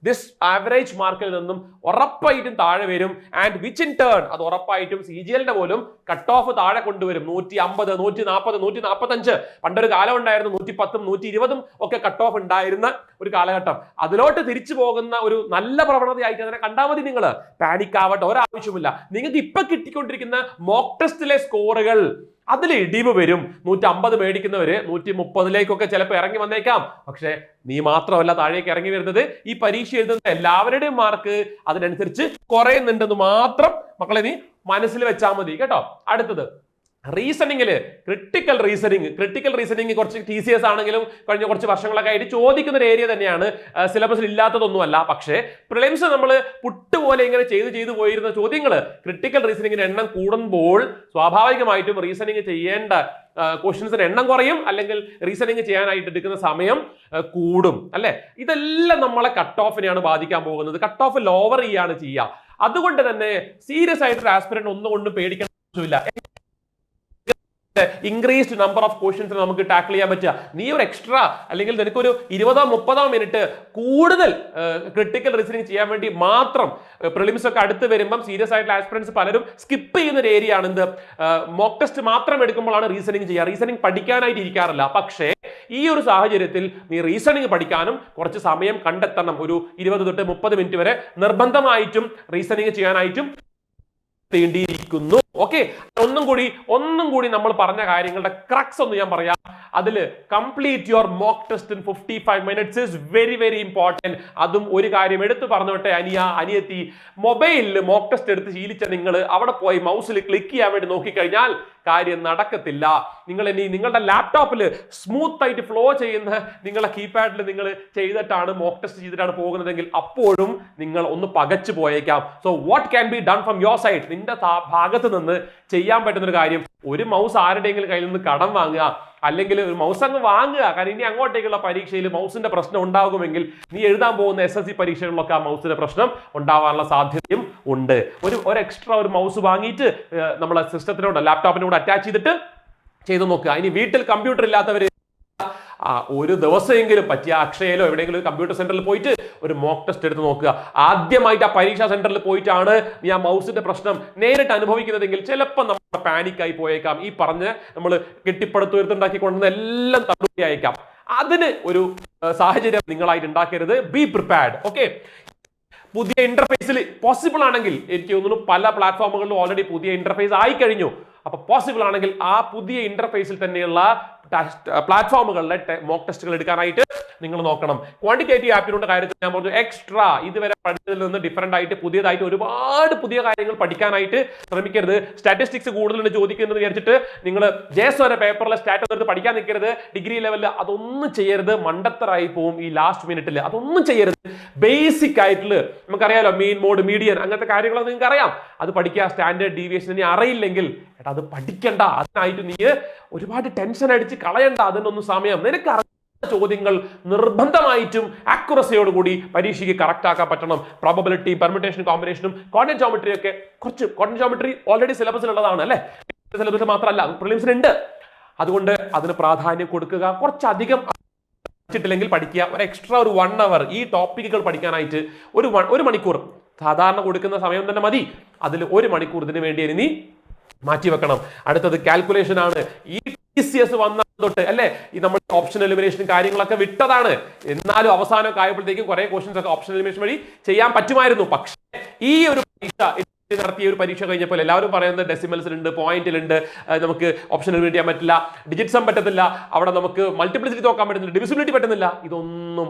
ദിസ് ആവറേജ് മാർക്കിൽ നിന്നും ഉറപ്പായിട്ടും താഴെ വരും. ആൻഡ് വിച്ച് ഇൻ ടേൺ അത് ഉറപ്പായിട്ടും CGLന്റെ പോലും കട്ട് ഓഫ് താഴെ കൊണ്ടുവരും. 150, 140, 145. പണ്ടൊരു കാലം ഉണ്ടായിരുന്നു 110, 120 ഒക്കെ കട്ട് ഓഫ് ഉണ്ടായിരുന്ന ഒരു കാലഘട്ടം. അതിലോട്ട് തിരിച്ചു പോകുന്ന ഒരു നല്ല പ്രവണതയായിട്ട് അതിനെ കണ്ടാൽ മതി. നിങ്ങൾ പാനിക് ആവട്ടെ, ഒരാവശ്യമില്ല. നിങ്ങൾക്ക് ഇപ്പൊ കിട്ടിക്കൊണ്ടിരിക്കുന്ന മോക്ക് ടെസ്റ്റിലെ സ്കോറുകൾ അതിൽ ഇടിവ് വരും. 150 മേടിക്കുന്നവര് 130 ചിലപ്പോൾ ഇറങ്ങി വന്നേക്കാം. പക്ഷെ നീ മാത്രമല്ല താഴേക്ക് ഇറങ്ങി വരുന്നത്, ഈ പരീക്ഷ എഴുതുന്ന എല്ലാവരുടെയും മാർക്ക് അതിനനുസരിച്ച് കുറയുന്നുണ്ടെന്ന് മാത്രം മക്കളെ നീ മനസ്സിൽ വെച്ചാൽ മതി കേട്ടോ. അടുത്തത് റീസണിങ്ങില് ക്രിട്ടിക്കൽ റീസണിങ് കുറച്ച് TCS ആണെങ്കിലും കഴിഞ്ഞ കുറച്ച് വർഷങ്ങളൊക്കെ ആയിട്ട് ചോദിക്കുന്ന ഒരു ഏരിയ തന്നെയാണ്. സിലബസിൽ ഇല്ലാത്തതൊന്നുമല്ല. പക്ഷേ പ്രിലിംസ് നമ്മൾ പുട്ടുപോലെ ഇങ്ങനെ ചെയ്തു പോയിരുന്ന ചോദ്യങ്ങൾ ക്രിട്ടിക്കൽ റീസണിങ്ങിന്റെ എണ്ണം കൂടുമ്പോൾ സ്വാഭാവികമായിട്ടും റീസണിങ് ചെയ്യേണ്ട ക്വസ്റ്റ്യൻസിന്റെ എണ്ണം കുറയും, അല്ലെങ്കിൽ റീസണിങ് ചെയ്യാനായിട്ട് എടുക്കുന്ന സമയം കൂടും അല്ലെ. ഇതെല്ലാം നമ്മളെ കട്ട് ഓഫിനെയാണ് ബാധിക്കാൻ പോകുന്നത്. കട്ട് ഓഫ് ലോവർ ചെയ്യാണ് ചെയ്യുക. അതുകൊണ്ട് തന്നെ സീരിയസ് ആയിട്ടൊരു ആസ്പിരന്റ് ഒന്നുകൊണ്ടും പേടിക്കേണ്ട ആവശ്യമില്ല. ഇൻക്രീസ്ഡ് നമ്പർ ഓഫ് ക്വസ്റ്റ്യൻസ് നമുക്ക് ടാക്കിൾ ചെയ്യാൻ പറ്റുക. നീ ഒരു എക്സ്ട്രാ അല്ലെങ്കിൽ നിനക്കൊരു 20-30 മിനിറ്റ് കൂടുതൽ ക്രിട്ടിക്കൽ റീസണിങ് ചെയ്യാൻ വേണ്ടി മാത്രം പ്രിലിംസ് ഒക്കെ അടുത്ത് വരുമ്പം സീരിയസ് ആയിട്ടുള്ള ആസ്പിറൻസ് പലരും സ്കിപ്പ് ചെയ്യുന്ന ഒരു ഏരിയ ആണ് എന്ത്, മോക്ക് ടെസ്റ്റ് മാത്രം എടുക്കുമ്പോഴാണ് റീസണിങ് ചെയ്യുക. റീസണിങ് പഠിക്കാനായിട്ട് ഇരിക്കാറില്ല. പക്ഷേ ഈ ഒരു സാഹചര്യത്തിൽ നീ റീസണിങ് പഠിക്കാനും കുറച്ച് സമയം കണ്ടെത്തണം. ഒരു 20 തൊട്ട് 30 മിനിറ്റ് വരെ നിർബന്ധമായിട്ടും റീസണിങ് ചെയ്യാനായിട്ടും ിരിക്കുന്നു. ഓക്കെ, ഒന്നും കൂടി നമ്മൾ പറഞ്ഞ കാര്യങ്ങളുടെ ക്രക്സ് ഒന്ന് ഞാൻ പറയാം. അതില് complete your mock test in 55 minutes is very very important. അതും ഒരു കാര്യം എടുത്തു പറഞ്ഞോട്ടെ അനിയത്തി, മൊബൈലിൽ മോക്ക് ടെസ്റ്റ് എടുത്ത് ശീലിച്ച നിങ്ങൾ അവിടെ പോയി മൗസിൽ ക്ലിക്ക് ചെയ്യാൻ വേണ്ടി നോക്കിക്കഴിഞ്ഞാൽ കാര്യം നടക്കത്തില്ല. നിങ്ങൾ ഇനി നിങ്ങളുടെ ലാപ്ടോപ്പിൽ സ്മൂത്ത് ആയിട്ട് ഫ്ലോ ചെയ്യുന്ന നിങ്ങളുടെ കീപാഡിൽ നിങ്ങൾ ചെയ്തിട്ടാണ് മോക്ക് ടെസ്റ്റ് ചെയ്തിട്ടാണ് പോകുന്നതെങ്കിൽ അപ്പോഴും നിങ്ങൾ ഒന്ന് പകച്ചു പോയേക്കാം. So what can be done from your side? നിന്റെ ഭാഗത്ത് നിന്ന് ചെയ്യാൻ പറ്റുന്ന ഒരു കാര്യം, ഒരു മൗസ് ആരുടെയെങ്കിലും കയ്യിൽ നിന്ന് കടം വാങ്ങുക, അല്ലെങ്കിൽ ഒരു മൗസ് അങ്ങ് വാങ്ങുക. കാരണം ഇനി അങ്ങോട്ടേക്കുള്ള പരീക്ഷയിൽ മൗസിന്റെ പ്രശ്നം ഉണ്ടാകുമെങ്കിൽ നീ എഴുതാൻ പോകുന്ന SSC പരീക്ഷകളിലൊക്കെ ആ മൗസിന്റെ പ്രശ്നം ഉണ്ടാവാനുള്ള സാധ്യതയും ഉണ്ട്. ഒരു എക്സ്ട്രാ ഒരു മൗസ് വാങ്ങിയിട്ട് നമ്മളെ സിസ്റ്റത്തിനോട് ലാപ്ടോപ്പിനോട് അറ്റാച്ച് ചെയ്തിട്ട് ചെയ്തു നോക്കുക. ഇനി വീട്ടിൽ കമ്പ്യൂട്ടർ ഇല്ലാത്തവര് ഒരു ദിവസമെങ്കിലും പറ്റിയ അക്ഷയയിലോ എവിടെയെങ്കിലും ഒരു കമ്പ്യൂട്ടർ സെന്ററിൽ പോയിട്ട് ഒരു മോക്ക് ടെസ്റ്റ് എടുത്ത് നോക്കുക. ആദ്യമായിട്ട് ആ പരീക്ഷാ സെന്ററിൽ പോയിട്ടാണ് നീ ആ മൗസിന്റെ പ്രശ്നം നേരിട്ട് അനുഭവിക്കുന്നതെങ്കിൽ ചിലപ്പോൾ നമ്മൾ പാനിക്കായി പോയേക്കാം. ഈ പറഞ്ഞ് നമ്മൾ കെട്ടിപ്പടുത്തുയർത്തുണ്ടാക്കി കൊണ്ടുവന്ന എല്ലാം തള്ളിയയക്കാം. അതിന് ഒരു സാഹചര്യം നിങ്ങളായിട്ട് ഉണ്ടാക്കരുത്. Be prepared. ഓക്കെ, പുതിയ ഇന്റർഫേസിൽ പോസിബിൾ ആണെങ്കിൽ, എനിക്ക് തോന്നുന്നു പല പ്ലാറ്റ്ഫോമുകളിലും ഓൾറെഡി പുതിയ ഇന്റർഫേസ് ആയി കഴിഞ്ഞു. അപ്പൊ പോസിബിൾ ആണെങ്കിൽ ആ പുതിയ ഇന്റർഫേസിൽ തന്നെയുള്ള പ്ലാറ്റ്ഫോമുകളിലെ മോക്ക് ടെസ്റ്റുകൾ എടുക്കാനായിട്ട് നിങ്ങൾ നോക്കണം. ക്വാണ്ടിറ്റേറ്റീവ് ആപ്റ്റിറ്റ്യൂഡിന്റെ കാര്യത്തിൽ ഞാൻ പറഞ്ഞു, എക്സ്ട്രാ ഇതുവരെ പഠിച്ചതിൽ നിന്ന് ഡിഫറെന്റ് ആയിട്ട് പുതിയതായിട്ട് ഒരുപാട് പുതിയ കാര്യങ്ങൾ പഠിക്കാനായിട്ട് ശ്രമിക്കരുത്. സ്റ്റാറ്റിസ്റ്റിക്സ് കൂടുതലുണ്ട് ചോദിക്കുന്നത് വിചാരിച്ചിട്ട് നിങ്ങൾ JS വരെ പേപ്പറിലെ സ്റ്റാറ്റസ് എടുത്ത് പഠിക്കാൻ നിൽക്കരുത്. ഡിഗ്രി ലെവലിൽ അതൊന്നും ചെയ്യരുത്. മണ്ടത്തരായി പോവും ഈ ലാസ്റ്റ് മിനിറ്റിൽ. അതൊന്നും ചെയ്യരുത്. ബേസിക് ആയിട്ടുള്ള നമുക്കറിയാലോ, മീൻ, മോഡ്, മീഡിയൻ, അങ്ങനത്തെ കാര്യങ്ങളൊക്കെ നിങ്ങൾക്ക് അറിയാം. അത് പഠിക്കുക. സ്റ്റാൻഡേർഡ് ഡീവിയേഷൻ ഇനി അറിയില്ലെങ്കിൽ അത് പഠിക്കണ്ട. അതിനായിട്ട് നീ ഒരുപാട് ടെൻഷൻ അടിച്ച് കളയണ്ട. അതിനൊന്നും സമയം. നിനക്ക് ചോദ്യങ്ങൾ നിർബന്ധമായിട്ടും ആക്യുറസിയോടുകൂടി പരീക്ഷയ്ക്ക് കറക്റ്റ് ആക്കാൻ പറ്റണം. പ്രോബബിലിറ്റി, പെർമ്യൂട്ടേഷൻ, കോമ്പിനേഷനും കോർഡിനേറ്റ് ജോമെട്രി ഒക്കെ കുറച്ച് കോർഡിനേറ്റ് ജോമെട്രി ഓൾറെഡി സിലബസിലുള്ളതാണ് അല്ലെ. സിലബസിൽ മാത്രമല്ല പ്രിലിംസിനുണ്ട്. അതുകൊണ്ട് അതിന് പ്രാധാന്യം കൊടുക്കുക. കുറച്ചധികം ില്ലെങ്കിൽ പഠിക്കുക. ഒരു എക്സ്ട്രാ ഒരു 1 അവർ ഈ ടോപ്പിക്കുകൾ പഠിക്കാനായിട്ട് ഒരു മണിക്കൂർ സാധാരണ കൊടുക്കുന്ന സമയം തന്നെ മതി. അതിൽ 1 മണിക്കൂർ ഇതിനു വേണ്ടി ഇനി മാറ്റിവെക്കണം. അടുത്തത് കാൽക്കുലേഷൻ ആണ്. ഈ TCS വന്ന തൊട്ട് അല്ലെ ഈ നമ്മൾ ഓപ്ഷൻ എലിമിനേഷൻ കാര്യങ്ങളൊക്കെ വിട്ടതാണ്. എന്നാലും അവസാനമൊക്കെ ആയപ്പോഴത്തേക്കും കുറെ ക്വസ്റ്റ്യൻസ് ഒക്കെ ഓപ്ഷൻ എലിമിനേഷൻ വഴി ചെയ്യാൻ പറ്റുമായിരുന്നു. പക്ഷേ ഈ ഒരു പരീക്ഷ നടത്തിയ ഒരു പരീക്ഷ കഴിഞ്ഞപ്പോൾ എല്ലാവരും പറയുന്നത് ഡെസിമൽസിലുണ്ട്, പോയിന്റിലുണ്ട്, നമുക്ക് ഓപ്ഷൻ എലിമിനേറ്റ് ചെയ്യാൻ പറ്റില്ല, ഡിജിറ്റ്സും പറ്റത്തില്ല, അവിടെ നമുക്ക് മൾട്ടിപ്ലിസിറ്റി നോക്കാൻ പറ്റുന്നില്ല, ഡിവിസിബിലിറ്റി പറ്റുന്നില്ല. ഇതൊന്നും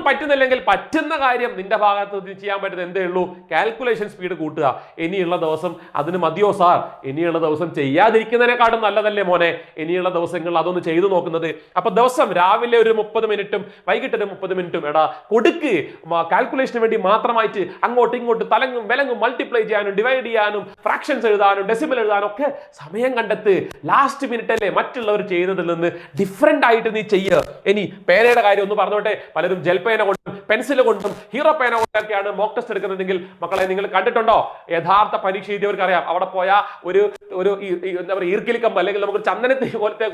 പറ്റുന്നില്ലെങ്കിൽ പറ്റുന്ന കാര്യം നിന്റെ ഭാഗത്ത് ചെയ്യാൻ പറ്റുന്ന എന്തേ ഉള്ളൂ, കാൽക്കുലേഷൻ സ്പീഡ് കൂട്ടുക. ഇനിയുള്ള ദിവസം അതിന് മതിയോ സാർ? ഇനിയുള്ള ദിവസം ചെയ്യാതിരിക്കുന്നതിനെക്കാട്ടും നല്ലതല്ലേ മോനെ ഇനിയുള്ള ദിവസങ്ങളിൽ അതൊന്ന് ചെയ്തു നോക്കുന്നത്. അപ്പൊ ദിവസം രാവിലെ ഒരു 30 മിനിറ്റും വൈകിട്ട് ഒരു 30 മിനിറ്റും കൊടുക്ക്. കാൽക്കുലേഷന് വേണ്ടി മാത്രമായിട്ട് അങ്ങോട്ടും ഇങ്ങോട്ടും തലങ്ങും വിലങ്ങും മൾട്ടിപ്ലൈ ചെയ്യാനും ഡിവൈഡ് ചെയ്യാനും ഫ്രാക്ഷൻസ് എഴുതാനും ഡെസിമൽ എഴുതാനും ഒക്കെ സമയം കണ്ടെത്ത്. ലാസ്റ്റ് മിനിറ്റ് അല്ലേ മറ്റുള്ളവർ ചെയ്യുന്നതിൽ നിന്ന് ഡിഫറെന്റ് ആയിട്ട് നീ ചെയ്യുക. ഇനി പേനയുടെ കാര്യം ഒന്ന് പറഞ്ഞോട്ടെ. പലരും ജെൽ പേന കൊണ്ടും പെൻസിൽ കൊണ്ടും ഹീറോ പേന കൊണ്ടൊക്കെയാണ് മോക്ക് ടെസ്റ്റ് എടുക്കുന്നതെങ്കിൽ മക്കളെ നിങ്ങൾ കണ്ടിട്ടുണ്ടോ? യഥാർത്ഥ പരീക്ഷ എഴുതിയവർക്ക് അറിയാം. അവിടെ പോയ ഒരു എന്താ പറയുക ഈർക്കിലിക്കമ്പ് അല്ലെങ്കിൽ നമുക്ക് ചന്ദനത്തി പോലത്തെ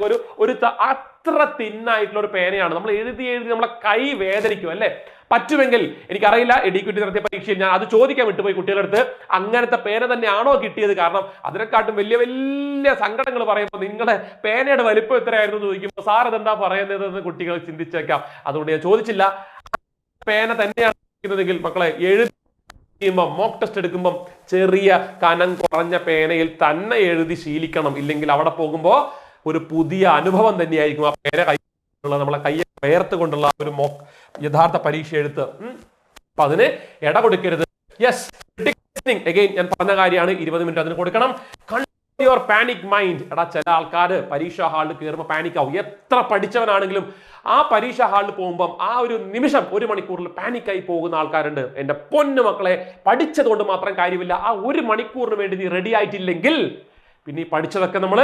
ഒരു അത്ര തിന്നായിട്ടുള്ള ഒരു പേനയാണ്. നമ്മൾ എഴുതി നമ്മളെ കൈ വേദനിക്കും അല്ലേ. പറ്റുമെങ്കിൽ എനിക്കറിയില്ല, എഡിക്യൂട്ടി നടത്തിയ പരീക്ഷയിൽ ഞാൻ അത് ചോദിക്കാൻ വിട്ടുപോയി കുട്ടികളുടെ അടുത്ത്, അങ്ങനത്തെ പേന തന്നെയാണോ കിട്ടിയത്? കാരണം അതിനെക്കാട്ടും വലിയ വലിയ സങ്കടങ്ങൾ പറയുമ്പോൾ നിങ്ങളുടെ പേനയുടെ വലിപ്പം എത്രയായിരുന്നു എന്ന് ചോദിക്കുമ്പോൾ സാർ അതെന്താ പറയുന്നതെന്ന് കുട്ടികൾ ചിന്തിച്ചേക്കാം. അതുകൊണ്ട് ഞാൻ ചോദിച്ചില്ല. പേന തന്നെയാണ് ഇരിക്കുന്നതെങ്കിൽ മക്കളെ എഴുതുമ്പോൾ മോക്ക് ടെസ്റ്റ് എടുക്കുമ്പോൾ ചെറിയ കനം കുറഞ്ഞ പേനയിൽ തന്നെ എഴുതി ശീലിക്കണം. ഇല്ലെങ്കിൽ അവിടെ പോകുമ്പോൾ ഒരു പുതിയ അനുഭവം തന്നെയായിരിക്കും ആ പേന കൈ നമ്മളെ കയ്യെ വേർത്ത് കൊണ്ടുള്ള ഒരു മോക്ക് യഥാർത്ഥ പരീക്ഷ എഴുത്ത്. അപ്പൊ അതിന് ഇട കൊടുക്കരുത്. യെസ്, അഗൈൻ ഞാൻ പറഞ്ഞ കാര്യമാണ്, 20 മിനിറ്റ് അതിന് കൊടുക്കണം. Your panic mind. എടാ, ചില ആൾക്കാർ പരീക്ഷാ ഹാളിൽ കയറുമ്പോൾ പാനിക് ആവും. എത്ര പഠിച്ചവനാണെങ്കിലും ആ പരീക്ഷാ ഹാളിൽ പോകുമ്പം ആ ഒരു നിമിഷം 1 മണിക്കൂറിൽ പാനിക്കായി പോകുന്ന ആൾക്കാരുണ്ട്. എൻ്റെ പൊന്നു മക്കളെ, പഠിച്ചത് കൊണ്ട് മാത്രം കാര്യമില്ല. ആ 1 മണിക്കൂറിന് വേണ്ടി നീ റെഡി ആയിട്ടില്ലെങ്കിൽ പിന്നെ ഈ പഠിച്ചതൊക്കെ നമ്മൾ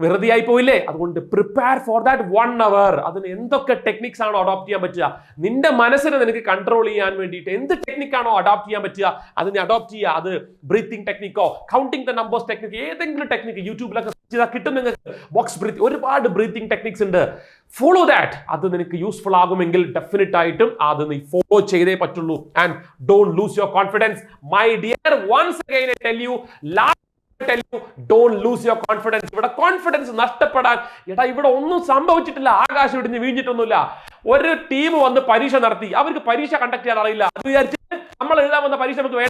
വെറുതെ ആയി പോയില്ലേ? അതുകൊണ്ട് പ്രിപ്പയർ ഫോർ ദാറ്റ് 1 hour. അതിന് എന്തൊക്കെ ടെക്നിക്സ് ആണോ അഡോപ്റ്റ് ചെയ്യാൻ പറ്റുക, നിന്റെ മനസ്സിനെ നിനക്ക് കൺട്രോൾ ചെയ്യാൻ വേണ്ടിയിട്ട് എന്ത് ടെക്നിക്കാണോ അഡോപ്റ്റ് ചെയ്യാൻ പറ്റുക അതിനെ അഡോപ്റ്റ് ചെയ്യുക. അത് ബ്രീത്തിങ് ടെക്നിക്കോ കൗണ്ടിങ് ദ നമ്പേഴ്സ് ടെക്നിക്ക്, ഏതെങ്കിലും ടെക്നിക്ക് യൂട്യൂബിലൊക്കെ ചെയ്താൽ കിട്ടും നിങ്ങൾക്ക്. ബോക്സ് ബ്രീത്ത്, ഒരുപാട് ബ്രീത്തിങ് ടെക്നിക്സ് ഉണ്ട്. Follow that. അത് നിനക്ക് യൂസ്ഫുൾ ആകുമെങ്കിൽ ഡെഫിനറ്റ് ആയിട്ടും അത് നീ ഫോളോ ചെയ്തേ പറ്റുള്ളൂ. And don't lose your confidence my dear. Once again I tell you, don't lose your confidence. ഇവിടെ കോൺഫിഡൻസ് നഷ്ടപ്പെടാൻ ഇവിടെ ഒന്നും സംഭവിച്ചിട്ടില്ല. ആകാശം ഇടിഞ്ഞ് വീഞ്ഞിട്ടൊന്നുമില്ല. ഒരു ടീം വന്ന് പരീക്ഷ നടത്തി, അവർക്ക് പരീക്ഷ കണ്ടക്ട് ചെയ്യാൻ അറിയില്ല. അത് വിചാരിച്ച് നമ്മൾ എഴുതാൻ വന്ന പരീക്ഷ നമുക്ക്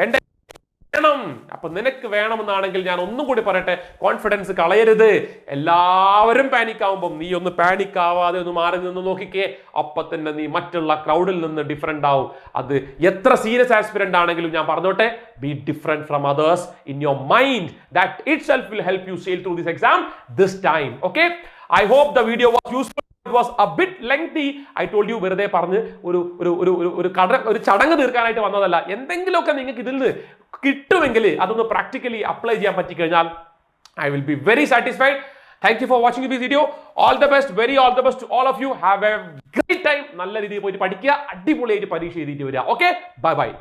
വേണ്ട. അപ്പൊ നിനക്ക് വേണമെന്നാണെങ്കിൽ ഞാൻ ഒന്നും കൂടി പറയട്ടെ, കോൺഫിഡൻസ് കളയരുത്. എല്ലാവരും പാനിക് ആവുമ്പോൾ നീ ഒന്ന് പാനിക് ആവാതെ ഒന്ന് മാറി നിന്ന് നോക്കിക്കേ. അപ്പൊ തന്നെ നീ മറ്റുള്ള ക്രൗഡിൽ നിന്ന് ഡിഫറെന്റ് ആവും. അത് എത്ര സീരിയസ് ആസ്പിരന്റ് ആണെങ്കിലും ഞാൻ പറഞ്ഞോട്ടെ, be different from others in your mind. That itself will help you sail through this exam this time. Okay, I hope the video was useful. It was a bit lengthy. I told you, വെറുതെ പറഞ്ഞ് ഒരു ചടങ്ങ് തീർക്കാനായിട്ട് വന്നതല്ല. എന്തെങ്കിലുമൊക്കെ നിങ്ങൾക്ക് ഇതിൽ നിന്ന് കിട്ടുമെങ്കിൽ അതൊന്ന് പ്രാക്ടിക്കലി അപ്ലൈ ചെയ്യാൻ പറ്റിക്കഴിഞ്ഞാൽ I will be very satisfied. Thank you for watching this video. All the best, all the best to all of you. Have a great time. നല്ല രീതിയിൽ പോയിട്ട് പഠിക്കുക, അടിപൊളിയായിട്ട് പരീക്ഷ എഴുതിയിട്ട് വരിക. Okay, bye bye.